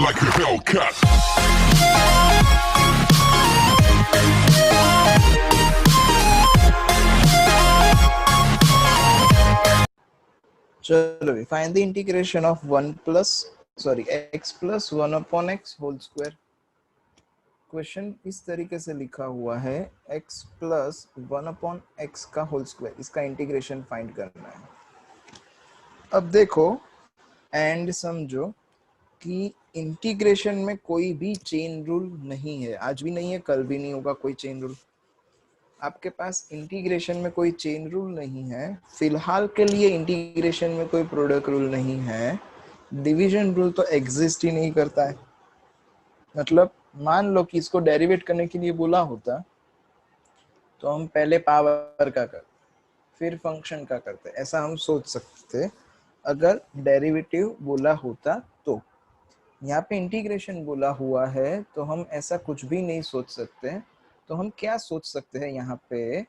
like a Hellcat. चलो find the integration of x plus 1 upon x whole square. Question इस तरीके से लिखा हुआ है x plus 1 upon x का होल स्क्वायर, इसका इंटीग्रेशन फाइंड करना है। अब देखो एंड समझो कि इंटीग्रेशन में कोई भी चेन रूल नहीं है, आज भी नहीं है, कल भी नहीं होगा कोई चेन रूल। आपके पास इंटीग्रेशन में कोई चेन रूल नहीं है, फिलहाल के लिए इंटीग्रेशन में कोई प्रोडक्ट रूल नहीं है, डिवीजन रूल तो एग्जिस्ट ही नहीं करता है। मतलब मान लो कि इसको डेरिवेट करने के लिए बोला होता तो हम पहले पावर का करते, फिर फंक्शन का करते, ऐसा हम सोच सकते थे अगर डेरिवेटिव बोला होता तो। यहाँ पे इंटीग्रेशन बोला हुआ है तो हम ऐसा कुछ भी नहीं सोच सकते। तो हम क्या सोच सकते हैं यहाँ पे,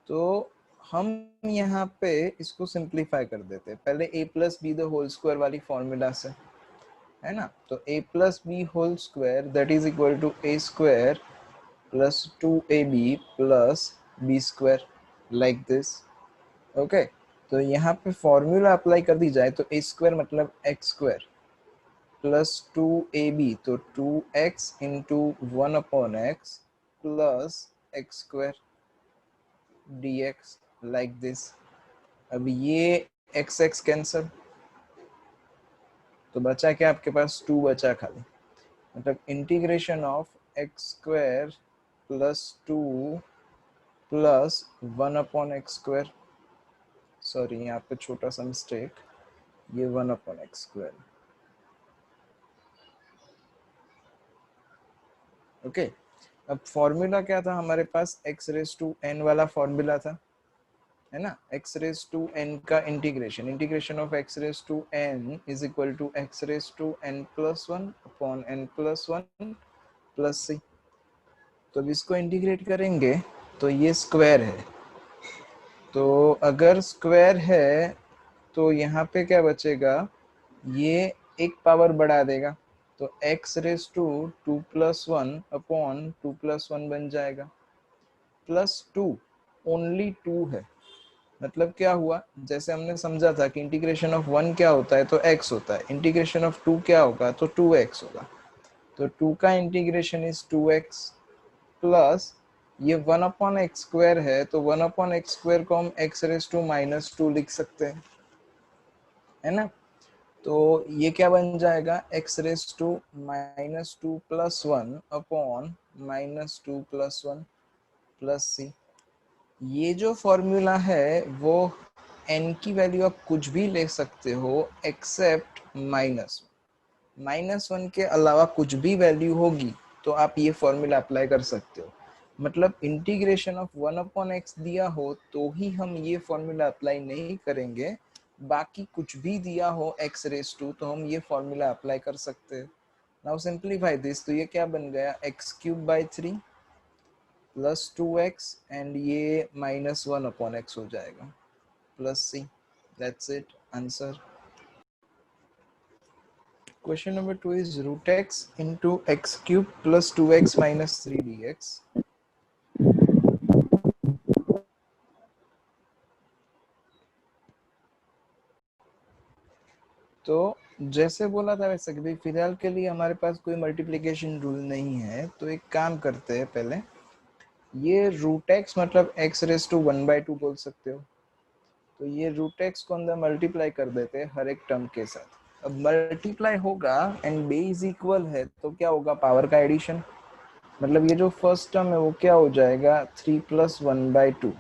तो हम यहाँ पे इसको सिंप्लीफाई कर देते, पहले a plus b the whole square वाली फॉर्मूला से, है ना। तो a plus b whole square that is equal to a square plus 2ab plus b square, like this. Okay, तो यहाँ पे फॉर्मूला अप्लाई कर दी जाए तो a स्क्वायर मतलब x स्क्वायर प्लस 2ab तो 2x into 1 upon x plus x square dx, like this. अब ये x x कैंसल, तो बचा क्या आपके पास, 2 बचा खाली। मतलब integration of x square plus 2 plus 1 upon x square, sorry यहाँ पे छोटा सा मिस्टेक, ये 1 अपॉन x स्क्वायर। ओके, अब फॉर्मूला क्या था हमारे पास, x रेज टू n वाला फॉर्मूला था, है ना। x रेज टू n का integration of x raise to n is equal to x raise to n plus 1 upon n plus 1 plus c। तो अब इसको इंटीग्रेट करेंगे तो ये स्क्वायर है, तो अगर स्क्वायर है तो यहाँ पे क्या बचेगा, ये एक पावर बढ़ा देगा, तो x raise to 2 plus 1 upon 2 plus 1 बन जाएगा, प्लस 2, ओनली 2 है। मतलब क्या हुआ, जैसे हमने समझा था कि इंटीग्रेशन ऑफ 1 क्या होता है तो x होता है, इंटीग्रेशन ऑफ 2 क्या होगा तो 2x होगा। तो 2 का इंटीग्रेशन इज 2x प्लस ये 1 अपॉन एक्स स्क्वायर है, तो 1 अपॉन एक्स स्क्वायर को हम x रेज टू माइनस 2 लिख सकते हैं, है ना। तो ये क्या बन जाएगा, x raise to minus 2 plus 1 upon minus 2 plus 1 plus C. ये जो फॉर्मूला है वो n की वैल्यू आप कुछ भी ले सकते हो एक्सेप्ट -1 के अलावा कुछ भी वैल्यू होगी तो आप ये फॉर्मूला अप्लाई कर सकते हो। मतलब इंटीग्रेशन ऑफ 1 अपॉन x दिया हो तो ही हम ये फॉर्मूला अप्लाई नहीं करेंगे, बाकी कुछ भी दिया हो x रेज टू तो हम ये फॉर्मूला अप्लाई कर सकते हैं। नाउ सिंप्लीफाई दिस, तो ये क्या बन गया, x cube by 3 plus 2x and ये माइनस 1 अपॉन x हो जाएगा plus c। That's it, answer. Question number 2 is root x into x cube plus 2x minus 3 dx. तो जैसे बोला था वैसे कि फिलहाल के लिए हमारे पास कोई मल्टीप्लिकेशन रूल नहीं है, तो एक काम करते हैं, पहले ये रूट एक्स मतलब एक्स रेज टू 1/2 बोल सकते हो, तो ये रूट एक्स को अंदर मल्टीप्लाई कर देते हैं हर एक टर्म के साथ। अब मल्टीप्लाई होगा एंड बेस इक्वल है तो क्या होगा, पावर का एडिशन। मतलब ये जो फर्स्ट टर्म है वो क्या हो जाएगा, 3 plus 1/2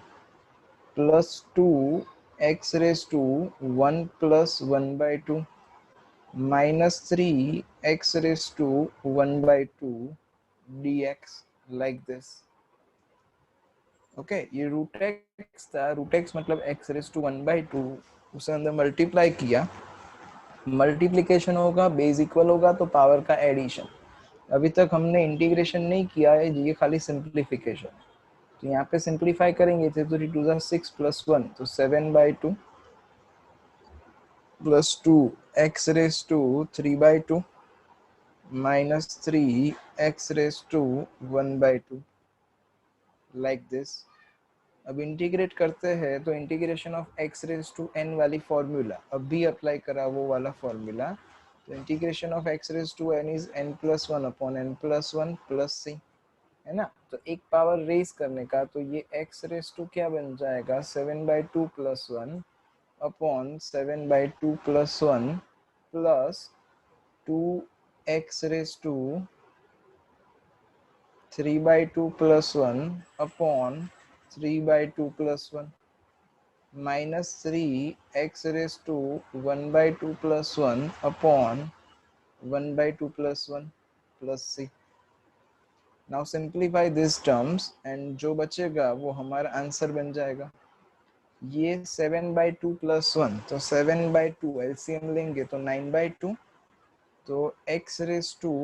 plus 2 x raise to 1 plus 1/2 minus 3 x raise to 1/2 dx, like this. Okay, ये रूट एक्स था, रूट एक्स मतलब एक्स रेज टू 1/2, उसे अंदर मल्टीप्लाई किया, मल्टीप्लिकेशन होगा, बेस इक्वल होगा तो पावर का एडिशन। अभी तक हमने इंटीग्रेशन नहीं किया है, ये खाली सिंप्लीफिकेशन। तो यहाँ पे सिंप्लीफाई करेंगे तो 3 टू 6 प्लस 1 तो 7/2 plus 2 x raise to 3/2 -3x raised to 1/2 like this. अब इंटीग्रेट करते हैं तो integration of x raise to n वाली फॉर्मूला अब भी अप्लाई करा वो वाला फॉर्मूला. तो integration of x raise to n is n+1 upon n+1 plus c, है ना. तो एक पावर रेज करने का तो ये x रेज टू क्या बन जाएगा 7/2 plus 1 upon 7/2 plus 1 plus 2x raise to 3/2 plus 1 upon 3/2 plus 1 minus 3x raised to 1/2 plus 1 upon 1/2 plus 1 plus c. Now simplify these terms and जो बचेगा वो हमारा आंसर बन जाएगा. ये 7/2 plus 1 तो 7/2 LCM लेंगे तो 9/2 तो x raised to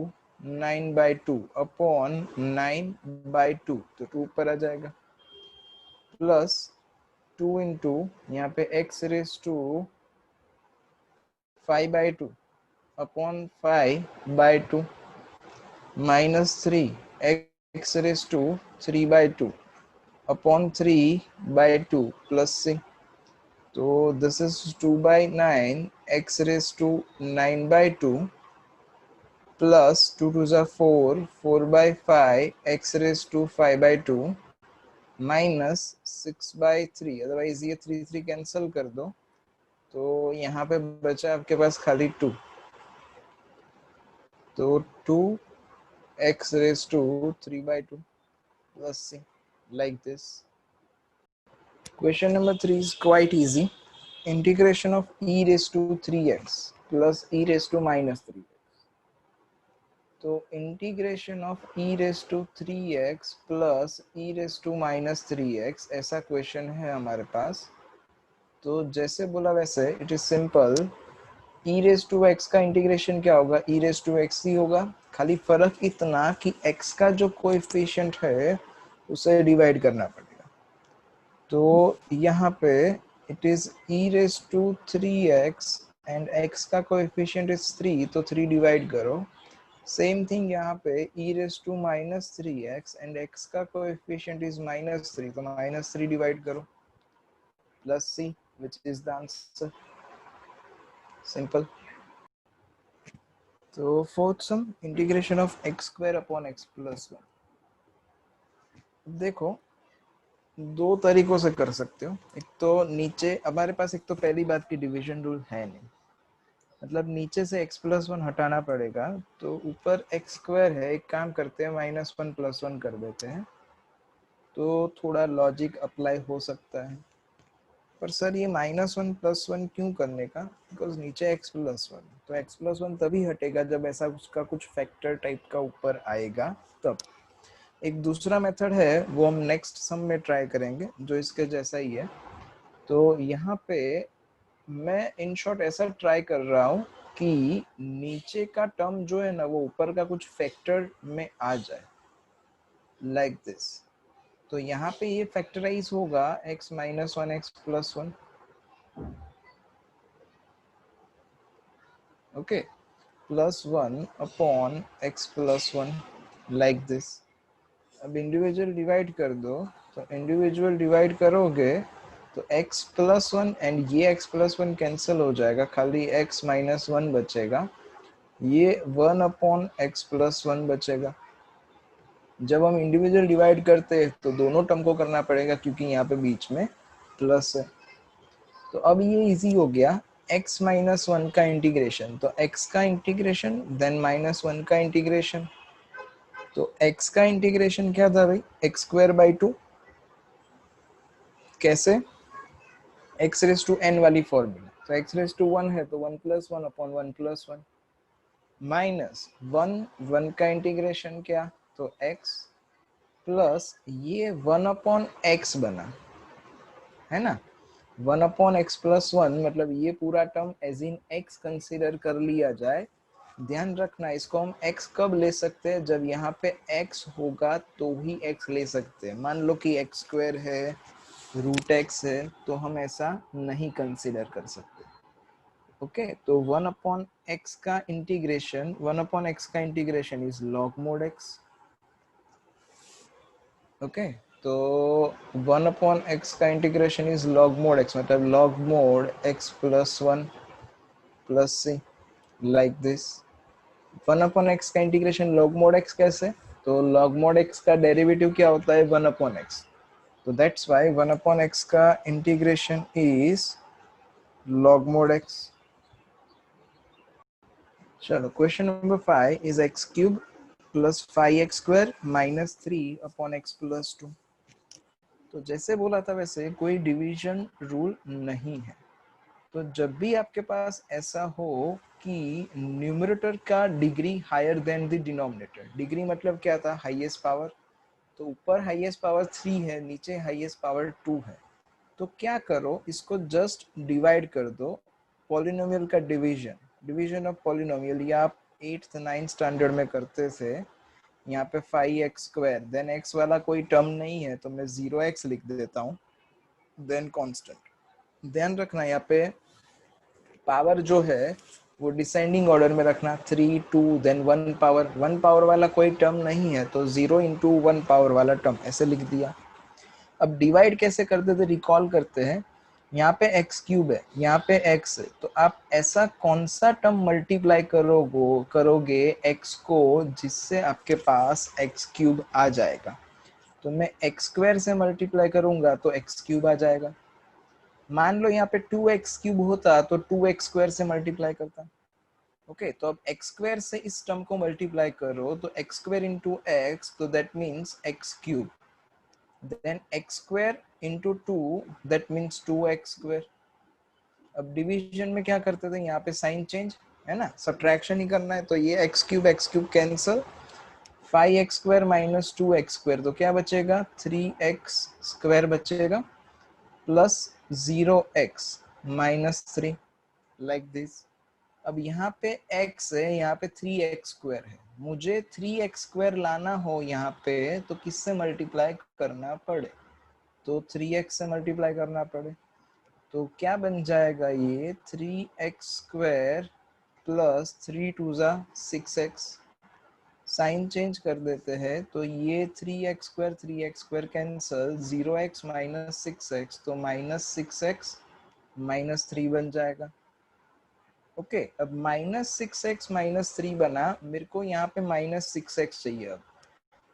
9/2 upon 9/2 तो 2 पर आ जाएगा प्लस 2 इंटू यहाँ पे x raise to 5/2 upon 5/2 minus 3 x raise to 3/2 upon 3/2 plus 6. तो this is 2/9 x raise to 9/2 plus 2 2 जा 4 4/5 x raise to 5/2 minus 6/3. Otherwise ये 3 कैंसिल कर दो तो यहाँ पे बचा आपके पास खाली 2. तो 2x raise to 3/2 plus c like this. Question number 3 is quite easy. Integration of e raised to 3x plus e raised to minus 3x. तो integration of e raised to 3x plus e raised to minus 3x ऐसा question है हमारे पास. तो जैसे बोला वैसे it is simple. e raised to x का integration क्या होगा e raised to x ही होगा. खाली फर्क इतना कि x का जो कोएफिशिएंट है उसे डिवाइड करना पड़ेगा. तो यहाँ पे it is e raised to 3x and x का कोएफिशिएंट इज 3 तो 3 डिवाइड करो. सेम थिंग यहाँ पे e raised to minus 3x and x का कोएफिशिएंट इज -3 तो -3 डिवाइड करो plus c which is the answer. Simple. तो fourth some integration of x square upon x plus 1. देखो दो तरीकों से कर सकते हो. एक तो नीचे हमारे पास एक तो पहली बात की डिवीजन रूल है नहीं, मतलब नीचे से x प्लस 1 हटाना पड़ेगा. तो ऊपर x स्क्वायर है, एक काम करते हैं -1 प्लस 1 कर देते हैं तो थोड़ा लॉजिक अप्लाई हो सकता है. पर सर ये -1 प्लस 1 क्यों करने का, बिकॉज नीचे x प्लस 1 तो x प्लस 1 तभी हटेगा जब ऐसा उसका कुछ फैक्टर टाइप का ऊपर आएगा तब. एक दूसरा मेथड है वो हम नेक्स्ट सम में ट्राई करेंगे जो इसके जैसा ही है. तो यहाँ पे मैं इन शॉर्ट ऐसा ट्राई कर रहा हूँ कि नीचे का टर्म जो है ना वो ऊपर का कुछ फैक्टर में आ जाए लाइक दिस. तो यहाँ पे ये फैक्टराइज होगा x minus 1 x plus 1. Okay plus 1 upon x plus 1 like this. अब इंडिविजुअल डिवाइड कर दो. तो इंडिविजुअल डिवाइड करोगे तो x प्लस 1 एंड ये x प्लस 1 कैंसिल हो जाएगा, खाली x माइनस 1 बचेगा. ये 1 अपॉन x प्लस 1 बचेगा. जब हम इंडिविजुअल डिवाइड करते हैं तो दोनों टर्म को करना पड़ेगा क्योंकि यहाँ पे बीच में प्लस है. तो अब ये इजी हो गया. x माइनस 1 का इंटीग्रेशन तो x का इंटीग्रेशन देन -1 का इंटीग्रेशन. तो x का इंटीग्रेशन क्या था भाई x स्क्वायर बाई 2. कैसे x रेज टू n वाली फॉर्मूला. तो x रेज टू 1 है तो 1 प्लस 1 अपॉन 1 प्लस 1 माइनस 1 का इंटीग्रेशन क्या तो x प्लस ये 1 अपॉन x बना है ना. 1 अपॉन x प्लस 1 मतलब ये पूरा term as in x consider कर लिया जाए. ध्यान रखना इसको हम x कब ले सकते हैं जब यहाँ पे x होगा तो ही x ले सकते हैं. मान लो कि x स्क्वायर है रूट x है तो हम ऐसा नहीं कंसीडर कर सकते. ओके तो 1/x का इंटीग्रेशन 1/x का integration is log mod x. Okay तो 1/x का integration is log mod x, मतलब log mod x plus 1 plus c, like this. 1/x का इंटीग्रेशन log mod x कैसे, तो log mod x का derivative क्या होता है 1/x, तो दैट्स व्हाई 1/x का integration is log mod x. चलो question number 5 is x cube plus 5x square minus 3/x plus 2. तो जैसे बोला था वैसे कोई डिवीजन रूल नहीं है, तो जब भी आपके पास ऐसा हो कि न्यूमरेटर का degree higher than the denominator, degree मतलब क्या था, हाईएस्ट पावर, तो ऊपर हाईएस्ट पावर 3 है, नीचे हाईएस्ट पावर 2 है, तो क्या करो इसको जस्ट डिवाइड कर दो. पॉलिनोमियल का डिवीजन, डिवीजन ऑफ पॉलिनोमियल, या आप 8th 9th स्टैंडर्ड में करते थे. यहाँ पे 5x स्क्वायर, देन x वाला कोई टर्म नहीं है तो मैं 0x लिख देता हूँ, देन कांस्टेंट. ध्यान रखना यहाँ पे पावर जो है वो डिसेंडिंग ऑर्डर में रखना, 3 2 देन 1 पावर वाला कोई टर्म नहीं है तो 0 इंटू 1 पावर वाला टर्म ऐसे लिख दिया. अब डिवाइड कैसे करते थे रिकॉल करते हैं, यहाँ पे x क्यूब है, यहाँ पे x है, तो आप ऐसा कौन सा टर्म मल्टीप्लाई करोगे x को जिससे आपके पास x क्यूब आ जाएगा. तो मैं x स्क्वायर से मल्टीप्लाई करूंगा तो x क्यूब आ जाएगा. मान लो यहाँ पे 2x क्यूब होता तो 2x स्क्वायर से मल्टीप्लाई करता. ओके तो अब x स्क्वायर से इस टर्म को मल्टीप्लाई करो तो x स्क्वायर इंटू एक्स, तो that means x cube, then x square into 2 that means 2x square. अब डिवीजन में क्या करते थे, यहाँ पे साइन चेंज है ना, सब्ट्रैक्शन ही करना है, तो ये x cube cancel, 5x square minus 2x square, तो क्या बचेगा 3x स्क्वायर बचेगा plus 0x minus 3, like this. अब यहाँ पे x है, यहाँ पे 3x स्क्वायर है, मुझे 3x स्क्वायर लाना हो यहाँ पे तो किससे मल्टीप्लाई करना पड़े, तो 3x से मल्टीप्लाई करना पड़े, तो क्या बन जाएगा ये 3x स्क्वायर प्लस 3 2 जा 6x. साइन चेंज कर देते हैं तो ये 3x square cancel, 0x minus 6x, तो माइनस 6x माइनस 3 बन जाएगा. ओके अब माइनस 6x माइनस 3 बना, मेरे को यहाँ पे माइनस 6x चाहिए. अब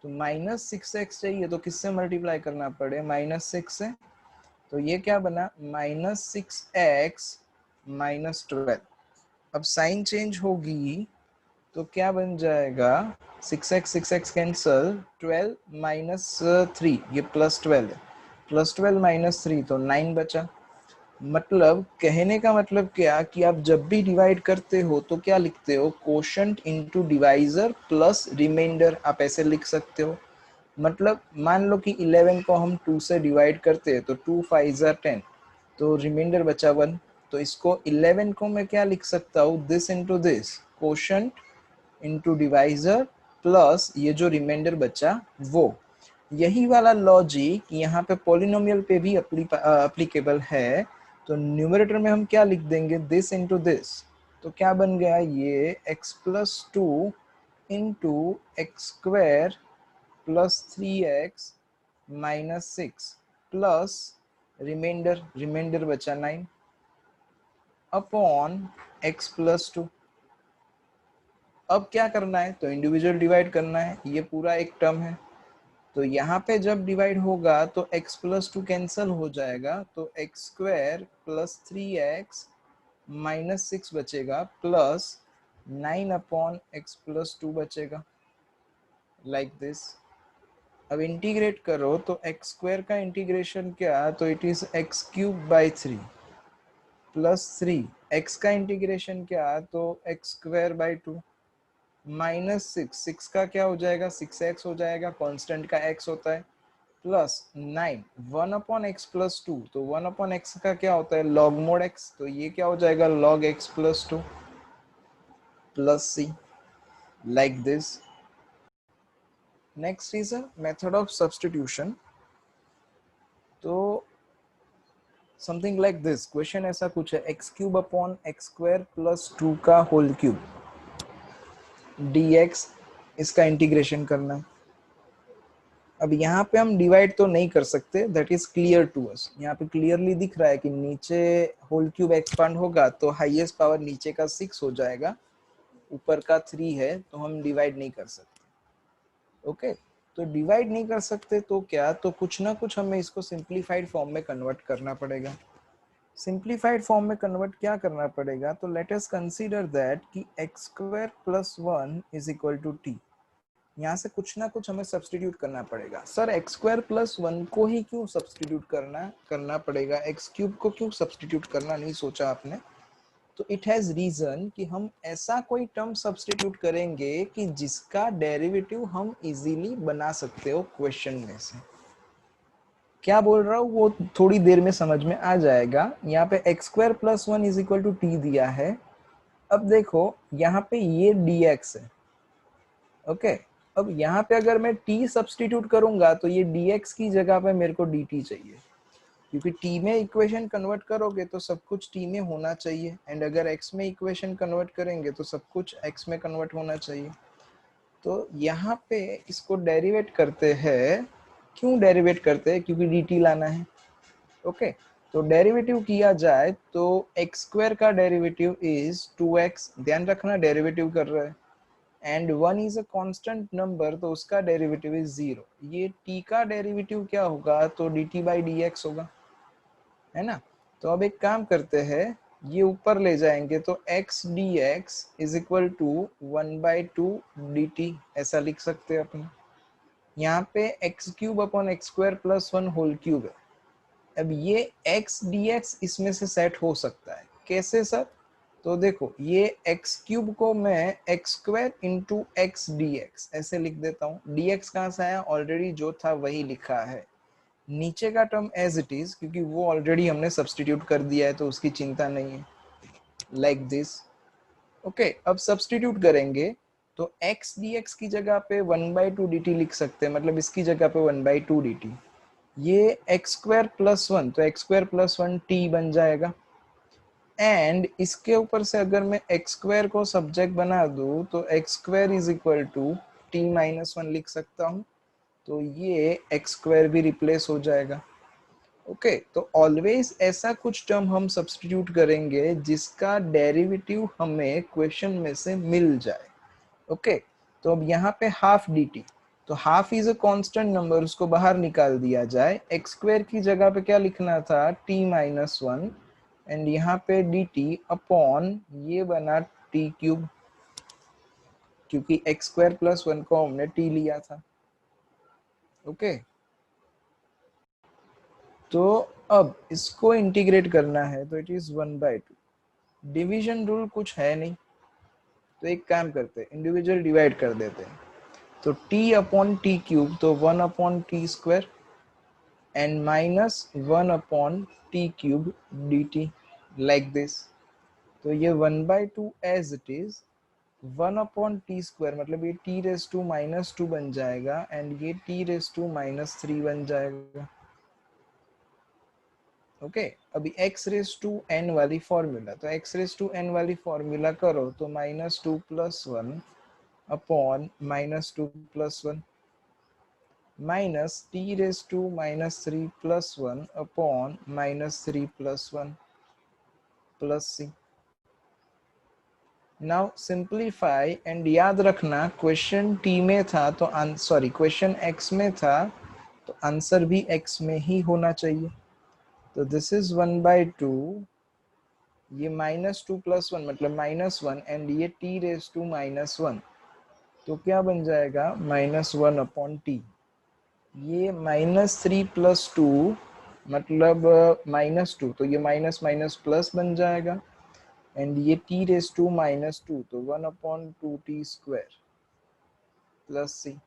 तो माइनस 6x चाहिए तो किससे मल्टीप्लाई करना पड़े, माइनस 6 से, तो ये क्या बना माइनस 6x माइनस 12. अब साइन चेंज होगी तो क्या बन जाएगा 6x कैंसल, 12 माइनस 3, ये प्लस 12 है, प्लस 12 माइनस 3 तो 9 बचा. मतलब कहने का मतलब क्या कि आप जब भी डिवाइड करते हो तो क्या लिखते हो, quotient into divisor plus remainder, आप ऐसे लिख सकते हो. मतलब मान लो कि 11 को हम 2 से डिवाइड करते हैं तो 2 5 जा 10, तो रिमाइंडर बचा 1, तो इसको 11 को मैं क्या लिख सकता हूँ, this into this, quotient into divisor plus ये जो रिमाइंडर बचा वो. यही वाला लॉजिक यहाँ पे पॉलिनोमियल पे भी अप्लीकेबल है. तो न्यूमरेटर में हम क्या लिख देंगे, दिस इंटू दिस, तो क्या बन गया ये x plus 2 into x square plus 3x minus 6 plus remainder बचा 9 अपॉन x प्लस 2. अब क्या करना है, तो इंडिविजुअल डिवाइड करना है, ये पूरा एक टर्म है, तो यहाँ पे जब डिवाइड होगा तो x प्लस 2 कैंसल हो जाएगा, तो x square plus 3x minus 6 बचेगा प्लस 9 अपॉन एक्स प्लस 2 बचेगा, लाइक दिस. अब इंटीग्रेट करो तो एक्स स्क्वायर का इंटीग्रेशन क्या, तो it is x cube by 3 plus 3, x का इंटीग्रेशन क्या, तो एक्स स्क्वायर बाई 2 माइनस 6 का क्या हो जाएगा 6x हो जाएगा, कांस्टेंट का x होता है, प्लस 9 1 अपॉन एक्स प्लस 2, तो 1 अपॉन एक्स का क्या होता है log mod x, तो ये क्या हो जाएगा log x plus 2 plus c, like this. Next is a method of substitution. तो समथिंग लाइक दिस। क्वेश्चन ऐसा कुछ है, x cube upon x square plus 2 का होल क्यूब dx, इसका इंटीग्रेशन करना है। अब यहाँ पे हम डिवाइड तो नहीं कर सकते, that is clear to us. यहाँ पे क्लियरली दिख रहा है कि नीचे होल क्यूब एक्सपांड होगा तो हाईएस्ट पावर नीचे का 6 हो जाएगा, ऊपर का 3 है, तो हम डिवाइड नहीं कर सकते। ओके, तो डिवाइड नहीं कर सकते तो क्या, तो कुछ ना कुछ हमें इसको सिंप्लीफाइड फॉर्म में कन्वर्ट करना पड़ेगा। सिंप्लीफाइड फॉर्म में कन्वर्ट क्या करना पड़ेगा, तो लेट अस कंसीडर दैट कि x square plus 1 is equal to t. यहाँ से कुछ ना कुछ हमें सब्सटीट्यूट करना पड़ेगा। सर एक्स स्क्वायर प्लस 1 को ही क्यों सब्सटीट्यूट करना पड़ेगा, एक्स क्यूब को क्यों सब्सटीट्यूट करना नहीं सोचा आपने? तो इट हैज रीजन कि हम ऐसा कोई टर्म सब्सटीट्यूट करेंगे कि जिसका डेरिवेटिव हम इजीली बना सकते हो क्वेश्चन में से। क्या बोल रहा हूँ वो थोड़ी देर में समझ में आ जाएगा। यहाँ पे x square plus 1 is equal to t दिया है। अब देखो यहाँ पे ये dx है। ओके, अब यहाँ पे अगर मैं t सब्सटीट्यूट करूंगा तो ये dx की जगह पे मेरे को dt चाहिए, क्योंकि t में इक्वेशन कन्वर्ट करोगे तो सब कुछ t में होना चाहिए, एंड अगर x में इक्वेशन कन्वर्ट करेंगे तो सब कुछ x में कन्वर्ट होना चाहिए। तो यहाँ पे इसको डेरिवेट करते हैं। क्यों डेरिवेट करते हैं? क्योंकि dt लाना है। ओके, तो डेरिवेटिव किया जाए तो एक्स स्क्वायर का डेरिवेटिव इज 2x, ध्यान रखना डेरिवेटिव कर रहा है, and 1 is a constant number तो उसका डेरिवेटिव इज 0। ये t का डेरिवेटिव क्या होगा, तो dt बाई dx होगा, है ना। तो अब एक काम करते हैं, ये ऊपर ले जाएंगे तो x dx is equal to 1/2 dt, ऐसा लिख सकते हैं अपने। यहाँ पे x cube upon x square plus 1 whole cube है। अब ये x dx इसमें से सेट हो सकता है, कैसे सर? तो देखो ये x क्यूब को मैं x square into x d x ऐसे लिख देता हूँ। dx कहाँ से आया, ऑलरेडी जो था वही लिखा है। नीचे का टर्म एज इट इज, क्योंकि वो ऑलरेडी हमने सब्सटीट्यूट कर दिया है तो उसकी चिंता नहीं है, लाइक दिस। ओके, अब सब्सटीट्यूट करेंगे तो x dx की जगह पे 1/2 dt लिख सकते हैं, मतलब इसकी जगह पे 1/2 dt। ये एक्स स्क्वायर प्लस 1, तो एक्स स्क्वायर प्लस 1 टी बन जाएगा, एंड इसके ऊपर से अगर मैं एक्स स्क्वायर को सब्जेक्ट बना दूं तो x square is equal to t minus 1 लिख सकता हूं, तो ये एक्स स्क्वायर भी रिप्लेस हो जाएगा। ओके, तो ऑलवेज ऐसा कुछ टर्म हम सब्सटीट्यूट करेंगे जिसका डेरिवेटिव हमें क्वेश्चन में से मिल जाए। ओके, तो अब यहाँ पे हाफ डी टी, तो half is a constant number, उसको बाहर निकाल दिया जाए। एक्स स्क्वायर की जगह पे क्या लिखना था, टी माइनस 1, एंड यहाँ पे डी टी अपॉन ये बना टी क्यूब, क्योंकि एक्स स्क्वायर प्लस 1 को हमने टी लिया था। ओके, तो अब इसको इंटीग्रेट करना है तो इट इज 1/2। डिवीजन रूल कुछ है नहीं, तो एक काम करते हैं, इंडिविजुअल डिवाइड कर देते हैं। तो t अपॉन टी क्यूब, तो 1 upon t square and minus 1 upon t cube dt, like this. तो ये 1/2 as it is, 1 upon t square मतलब ये t रेस टू माइनस 2 बन जाएगा, एंड ये t रेस टू माइनस 3 बन जाएगा। ओके, अभी x रेस टू n वाली फॉर्मूला, तो x रेस टू n वाली फॉर्मूला करो तो -2 + 1 upon -2 + 1 minus t raise to -3 + 1 अपॉन -3 + 1 plus c। Now simplify, and याद रखना क्वेश्चन t में था तो सॉरी क्वेश्चन x में था तो आंसर भी x में ही होना चाहिए। तो दिस इज 1/2, ये -2 + 1 मतलब -1, एंड ये t रेस टू -1, तो क्या बन जाएगा, -1 अपॉन टी। ये -3 + 2 मतलब -2, तो ये माइनस माइनस प्लस बन जाएगा, एंड ये t रेस टू -2, तो 1/2 टी स्क्वायर प्लस सी।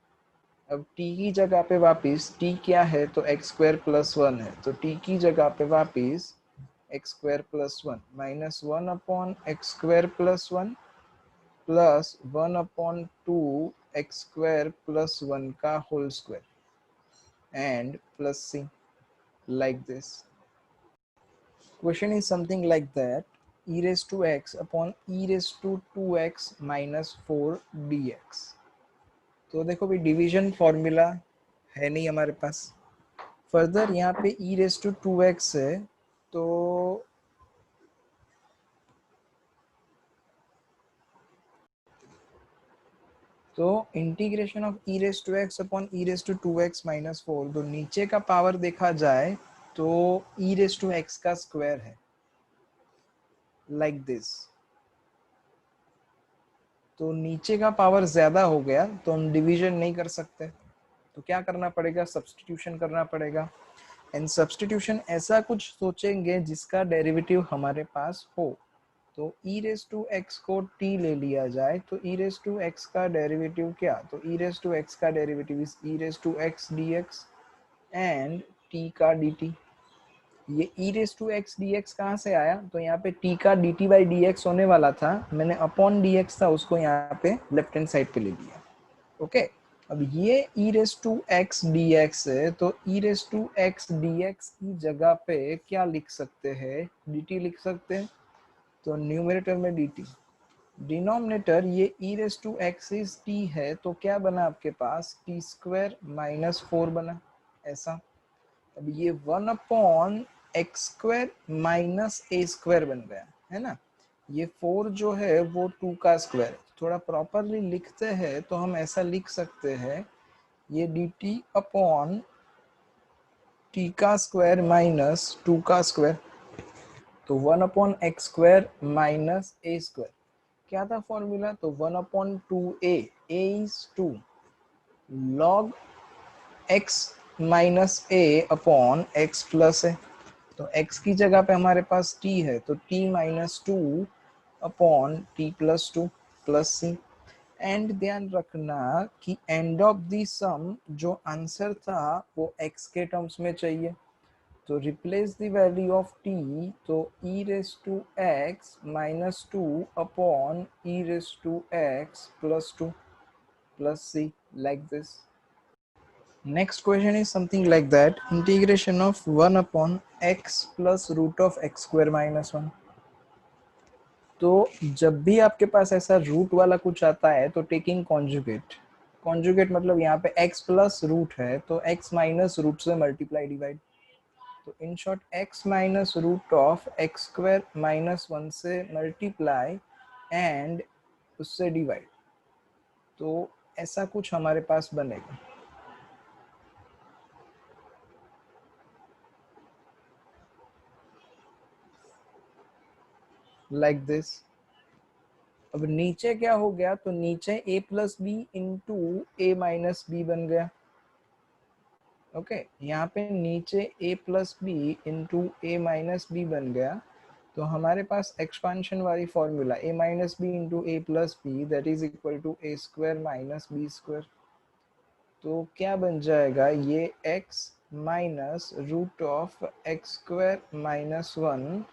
अब t की जगह पे वापिस t क्या है, तो एक्स स्क्वायर प्लस 1 है, तो t की जगह पे वापिस x square plus 1 -1 upon x square plus 1 plus 1/2 x square plus 1 का whole square and plus c, like this। question is something like that, e raised to x upon e raised to 2x minus 4 dx. तो देखो भाई division formula है नहीं हमारे पास. Further यहाँ पे e raised to 2x है, तो integration of e raised to x upon e raised to 2x minus 4, तो नीचे का पावर देखा जाए तो e raised to x का स्क्वायर है, लाइक दिस. तो नीचे का पावर ज्यादा हो गया तो हम डिवीजन नहीं कर सकते, तो क्या करना पड़ेगा, सब्स्टिट्यूशन करना पड़ेगा. एंड सब्स्टिट्यूशन ऐसा कुछ सोचेंगे जिसका डेरिवेटिव हमारे पास हो. तो e रेज टू x को t ले लिया जाए, तो e रेज टू x का डेरिवेटिव क्या, तो e रेज टू x का derivative is e raise to x dx and t का dt. ये e raise to x dx कहाँ से आया, तो यहाँ पे t का dt बाई dx होने वाला था, मैंने अपॉन dx था उसको यहाँ पे लेफ्ट हैंड साइड पे ले लिया. ओके अब ये e raise to x dx है, तो e raise to x dx की जगह पे क्या लिख सकते हैं, dt लिख सकते हैं. तो न्यूमरेटर में dt, डिनोमिनेटर ये e raise to x is t है, तो क्या बना आपके पास t स्क्वायर माइनस 4 बना ऐसा. अब ये 1 upon x square minus a square बन गया है ना. ये 4 जो है वो 2 का स्क्वायर. थोड़ा प्रॉपरली लिखते हैं तो हम ऐसा लिख सकते हैं, ये dt अपॉन t का स्क्वायर माइनस 2 का स्क्वायर. तो 1 upon x square minus a square क्या था फॉर्मूला, तो 1 upon 2a, a is 2 log x minus A upon x plus है. तो x की जगह पे हमारे पास t है, तो t minus 2 upon t plus 2 plus c. And ध्यान रखना कि एंड ऑफ दी सम जो आंसर था वो x के टर्म्स में चाहिए. तो replace the value of t, तो e raise to x minus 2 upon e raise to x plus 2 plus c, like this. Next question is something like that, integration of 1 upon x plus root of x square minus 1. तो जब भी आपके पास ऐसा root वाला कुछ आता है तो टेकिंग कॉन्जुगेट. कॉन्जुगेट मतलब यहाँ पे x प्लस रूट है तो x माइनस रूट से मल्टीप्लाई डिवाइड. तो in short x minus root of x square minus 1 से मल्टीप्लाई एंड उससे डिवाइड. तो ऐसा कुछ हमारे पास बनेगा, लाइक दिस. अब नीचे क्या हो गया, तो नीचे a plus b into a minus b बन गया. ओके यहाँ पे नीचे a plus b into a minus b बन गया. तो हमारे पास एक्सपांशन वाली formula a minus b into a plus b that is equal to a square minus b square. तो क्या बन जाएगा, ये x minus root of x square minus 1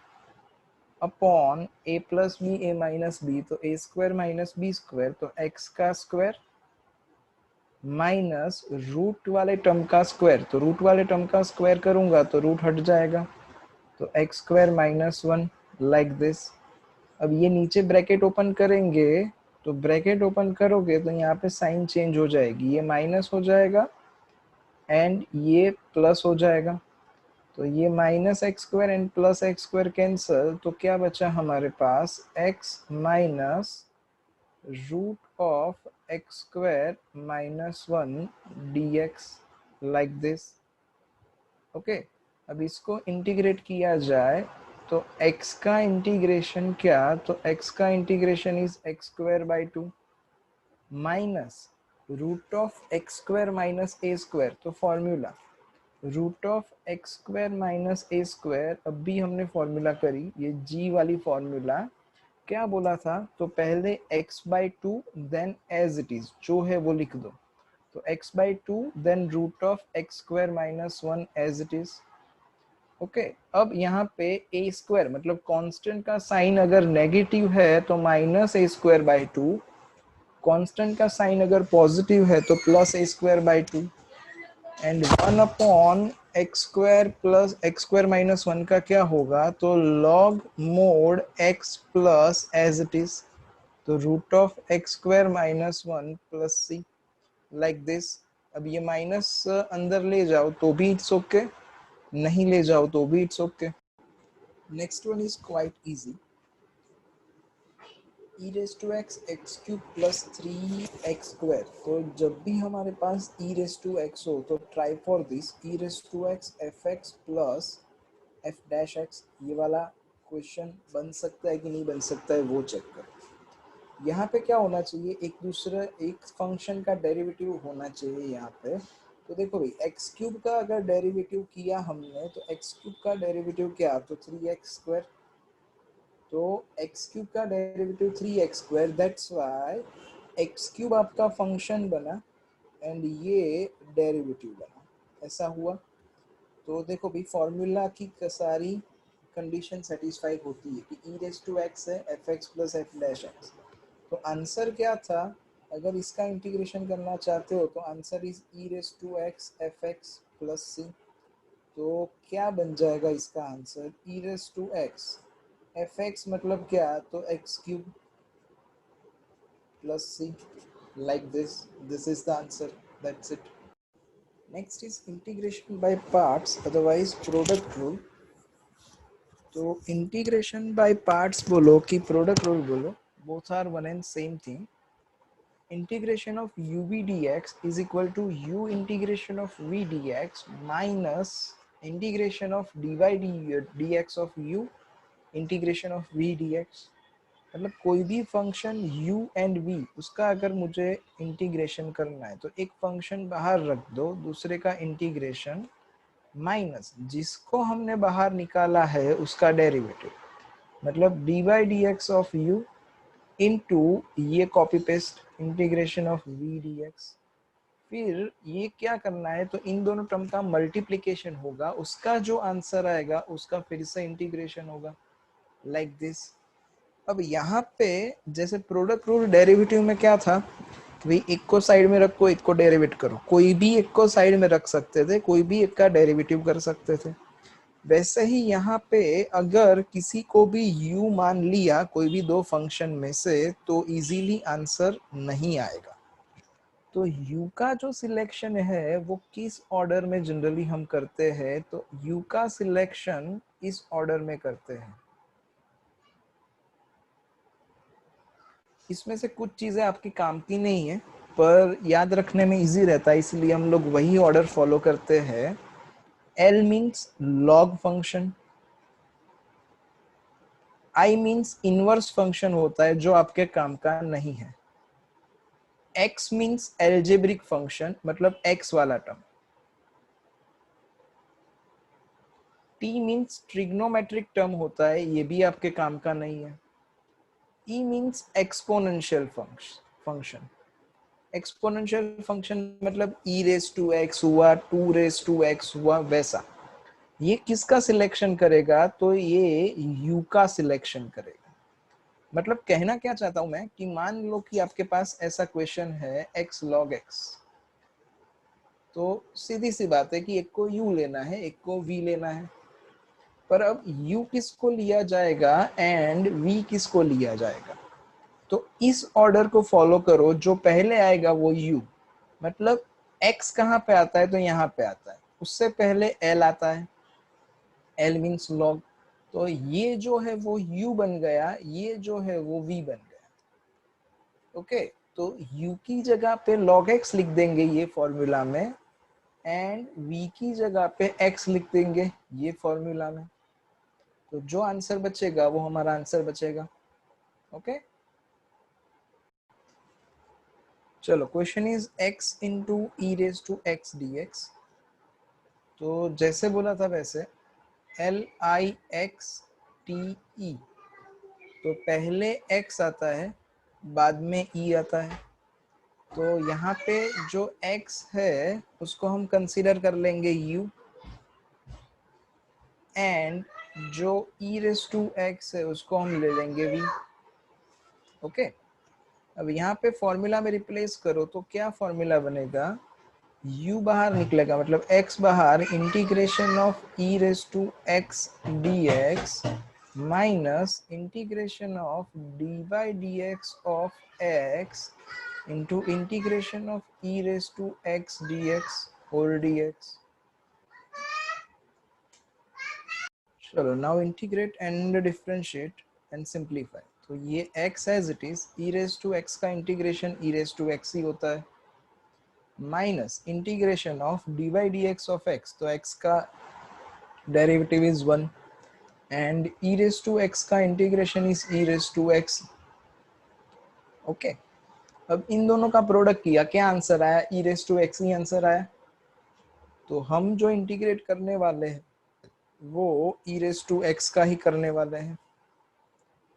upon a plus b a minus b, तो a square minus b square, तो x का square minus root वाले term का स्क्वायर. तो रूट वाले टर्म का स्क्वायर करूंगा तो रूट हट जाएगा, तो x square minus 1, like this. अब ये नीचे ब्रैकेट ओपन करेंगे, तो ब्रैकेट ओपन करोगे तो यहाँ पे साइन चेंज हो जाएगी, ये माइनस हो जाएगा एंड ये प्लस हो जाएगा. तो ये minus x square and plus x square cancel, तो क्या बचा हमारे पास, x minus root of x square minus 1 dx, like this. Okay अब इसको इंटीग्रेट किया जाए तो x का इंटीग्रेशन क्या, तो x का integration is x square by 2 minus root of x square minus a square. तो formula root of x square minus a square, अब भी हमने फॉर्मूला करी, ये g वाली फॉर्मूला. क्या बोला था, तो पहले x by 2 then as it is जो है वो लिख दो. तो x by 2 then root of x square minus 1 as it is. Okay अब यहाँ पे ए स्क्वायर मतलब कांस्टेंट का साइन अगर नेगेटिव है तो minus a square by 2, constant का साइन अगर पॉजिटिव है तो plus a square by 2 and 1 upon x square plus x square minus 1 का क्या होगा, तो log mod x plus as it is, तो root of x square minus 1 plus c, like this. अब ये माइनस अंदर ले जाओ तो भी इट्स ओके, नहीं ले जाओ तो भी it's okay. Next one is quite easy, e raise to x x cube plus 3x square. तो जब भी हमारे पास e रेस टू एक्स हो तो try for this e raise to x f x plus f dash x. ये वाला question बन सकता है कि नहीं बन सकता है वो चेक करो। यहाँ पे क्या होना चाहिए, एक दूसरा एक फंक्शन का डेरिवेटिव होना चाहिए यहाँ पे। तो देखो भाई एक्स क्यूब का अगर डेरिवेटिव किया हमने तो एक्स क्यूब का डेरिवेटिव क्या, तो 3x स्क्वायर। तो एक्स क्यूब का derivative 3x square, that's why x cube आपका फंक्शन बना एंड ये डेरिवेटिव बना, ऐसा हुआ। तो देखो भाई फॉर्मूला की सारी कंडीशन सेटिस्फाई होती है कि e रेस टू एक्स है f x plus f dash x. तो आंसर क्या था, अगर इसका इंटीग्रेशन करना चाहते हो तो answer is e raise to x f x plus c. तो क्या बन जाएगा इसका answer, e raise to x f x मतलब क्या, तो x cube plus c, like this is the answer, that's it. Next is integration by parts, otherwise product rule। तो integration by parts बोलो कि प्रोडक्ट रूल बोलो, both are one and same thing. Integration of u v dx is equal to u integration of v dx minus integration of dy dx of u integration of v dx। मतलब कोई भी function u and v उसका अगर मुझे integration करना है तो एक फंक्शन बाहर रख दो, दूसरे का इंटीग्रेशन माइनस जिसको हमने बाहर निकाला है उसका डेरिवेटिव, मतलब dy dx of u into ये copy paste integration of v dx। फिर ये क्या करना है, तो इन दोनों टर्म का मल्टीप्लिकेशन होगा, उसका जो आंसर आएगा उसका फिर से इंटीग्रेशन होगा, लाइक दिस। अब यहाँ पे जैसे प्रोडक्ट रूल डेरिवेटिव में क्या था, भाई एक को साइड में रखो एक को डेरिवेट करो, कोई भी एक को साइड में रख सकते थे, कोई भी एक का डेरिवेटिव कर सकते थे। वैसे ही यहाँ पे अगर किसी को भी u मान लिया कोई भी दो फंक्शन में से तो इजीली आंसर नहीं आएगा। तो u का जो सिलेक्शन है वो किस ऑर्डर में जनरली हम करते हैं, तो u का सिलेक्शन इस ऑर्डर में करते हैं। इसमें से कुछ चीजें आपके काम की नहीं है पर याद रखने में इजी रहता है, इसलिए हम लोग वही ऑर्डर फॉलो करते हैं। L means log function, I means inverse function होता है जो आपके काम का नहीं है, X मीन्स एल्जेब्रिक फंक्शन मतलब X वाला term, T means trigonometric term होता है, ये भी आपके काम का नहीं है, E means exponential function. Exponential function मतलब e रेस टू एक्स हुआ, 2 रेस टू एक्स हुआ, वैसा। ये किसका सिलेक्शन करेगा, तो ये u का सिलेक्शन करेगा। मतलब कहना क्या चाहता हूं मैं कि मान लो कि आपके पास ऐसा क्वेश्चन है x log x, तो सीधी सी बात है कि एक को u लेना है एक को v लेना है, पर अब u किसको लिया जाएगा एंड v किसको लिया जाएगा। तो इस ऑर्डर को फॉलो करो, जो पहले आएगा वो u, मतलब x कहाँ पे आता है, तो यहाँ पे आता है, उससे पहले l आता है, l मीन्स log, तो ये जो है वो u बन गया, ये जो है वो v बन गया। ओके, तो u की जगह पे log x लिख देंगे ये फॉर्मूला में, एंड v की जगह पे x लिख देंगे ये फॉर्मूला में, तो जो आंसर बचेगा वो हमारा आंसर बचेगा। ओके, चलो question is x into e raise to x d x. तो जैसे बोला था वैसे LIXTE, तो पहले x आता है बाद में e आता है, तो यहाँ पे जो x है उसको हम कंसीडर कर लेंगे u, एंड जो e रेज टू x है उसको हम ले लेंगे v। ओके, अब यहाँ पे फॉर्मूला में रिप्लेस करो तो क्या फॉर्मूला बनेगा, u बाहर निकलेगा मतलब x बाहर, integration of e raise to x dx minus integration of dy dx of x into integration of e raised to x dx whole dx. चलो now integrate and differentiate and simplify. तो ये x as it is, e raised to x का integration e raised to x ही होता है, minus integration of dy dx of x, तो x का derivative is 1 and e raised to x का integration is e raised to x. Okay, अब इन दोनों का product किया, क्या आंसर आया? e raised to x he answer आया। तो हम जो इंटीग्रेट करने वाले हैं वो e raised to x का ही करने वाले हैं।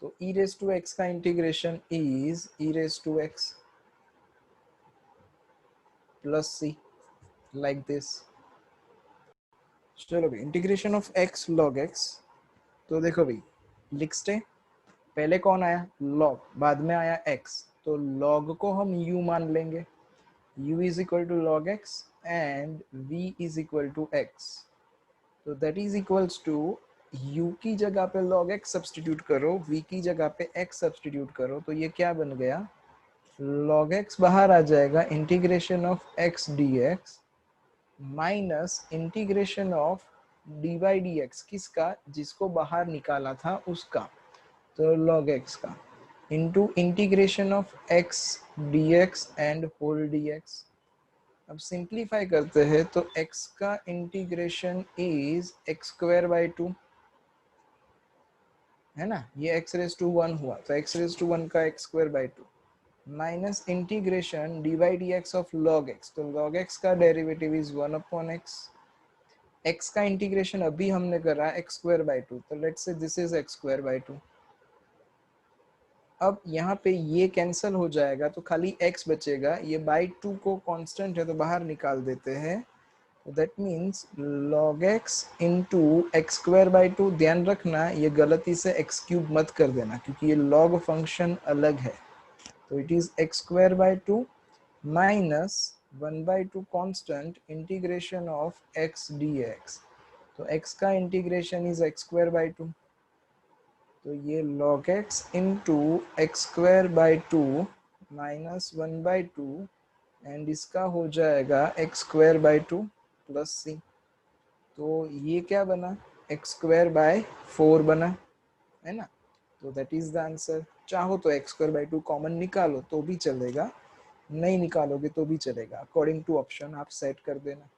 तो e raised to x का integration is e raised to x plus c, like this. चलो भाई, integration of x log x, तो देखो भाई लिखते, पहले कौन आया? log, बाद में आया x, तो log को हम u मान लेंगे, u is equal to log x and v is equal to x, तो that is equals to u की जगह पे log x सब्स्टिट्यूट करो, v की जगह पे x सब्स्टिट्यूट करो, तो ये क्या बन गया? log x बाहर आ जाएगा, integration of x dx minus integration of dy dx, किसका? जिसको बाहर निकाला था उसका, तो log x का, into integration of x dx and whole dx। अब सिंप्लीफाई करते हैं तो x का integration is x square by 2, है ना, ये x रेज टू 1 हुआ, तो x रेज टू 1 का x square by 2 minus integration dy dx of log x, तो log x का derivative is 1 upon x, x का इंटीग्रेशन अभी हमने करा x स्क्वायर बाई 2, तो let's say this is x square by 2। अब यहाँ पे ये कैंसिल हो जाएगा तो खाली x बचेगा, ये बाई 2 को कांस्टेंट है तो बाहर निकाल देते हैं, that means log x into x square by 2। ध्यान रखना ये गलती से x क्यूब मत कर देना क्योंकि ये log फंक्शन अलग है, तो it is x square by 2 minus 1 by 2 constant integration of x dx, तो x का integration is x square by 2, तो ये log x into x square by 2 minus 1 by 2 and इसका हो जाएगा x square by 2 plus c, तो ये क्या बना? एक्स स्क्वायर बाय 4 बना, है ना, तो दैट इज द आंसर। चाहो तो एक्स स्क्वायर बाई 2 कॉमन निकालो तो भी चलेगा, नहीं निकालोगे तो भी चलेगा, अकॉर्डिंग टू ऑप्शन आप सेट कर देना।